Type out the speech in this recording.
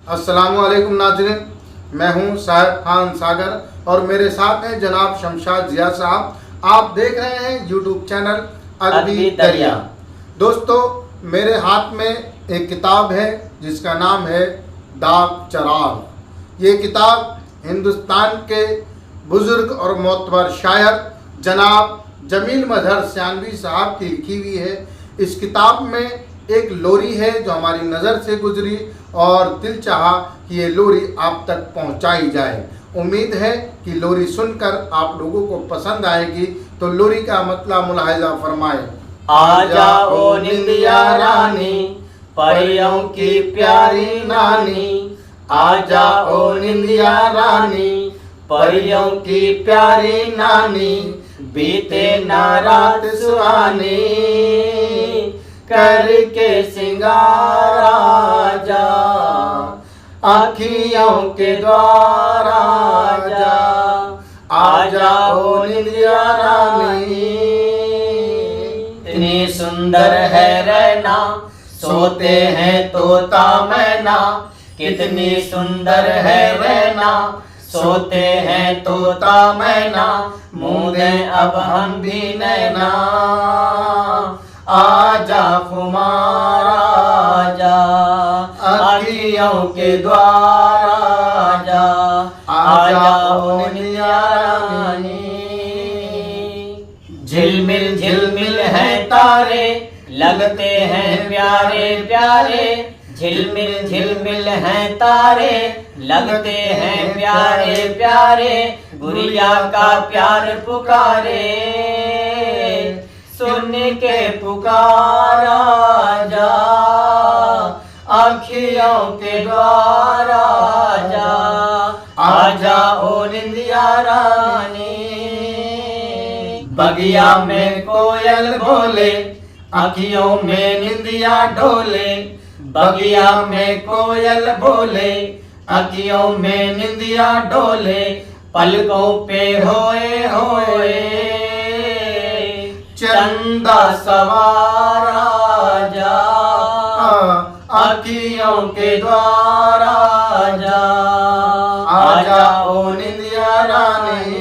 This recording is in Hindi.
अस्सलाम वालेकुम नाज़रीन, मैं हूं साहिब खान सागर और मेरे साथ हैं जनाब शमशाद जिया साहब। आप देख रहे हैं यूट्यूब चैनल अदबी दरिया। दोस्तों, मेरे हाथ में एक किताब है जिसका नाम है दाग चराग। ये किताब हिंदुस्तान के बुज़ुर्ग और मोतबर शायर जनाब जमील मजहर सियानवी साहब की लिखी हुई है। इस किताब में एक लोरी है जो हमारी नज़र से गुजरी और दिल चाहा कि ये लोरी आप तक पहुंचाई जाए। उम्मीद है कि लोरी सुनकर आप लोगों को पसंद आएगी। तो लोरी का मतलब मुलाहिजा फरमाए। आ जाओ निंदिया रानी, परियों की प्यारी नानी। आ जाओ निंदिया रानी, परियों की प्यारी नानी। बीते ना रात सुहानी, करके सिंगार आजा, आँखियों के द्वार आजा। आ जाओ निंदिया रानी, इतनी सुंदर है रहना, सोते हैं तोता मैना। कितनी सुंदर है रहना, सोते हैं तोता मैना। मूंदे अब हम भी नैना, आजा खुमार आजा, आँखियों के द्वार आजा। आजा निंदिया रानी। झिलमिल झिलमिल हैं तारे, लगते हैं प्यारे प्यारे। झिलमिल झिलमिल हैं तारे, लगते हैं प्यारे प्यारे। गुड़िया का प्यार पुकारे, सुन के पुकार आजा, आँखियों के द्वार आजा। आजा ओ निंदिया रानी। बगिया में कोयल बोले, आँखियों में निंदिया ढोले। बगिया में कोयल बोले, आँखियों में निंदिया ढोले। पलकों पे होए होए चंदा सवार आजा, आँखियों के द्वार आजा। आजा ओ निंदिया रानी।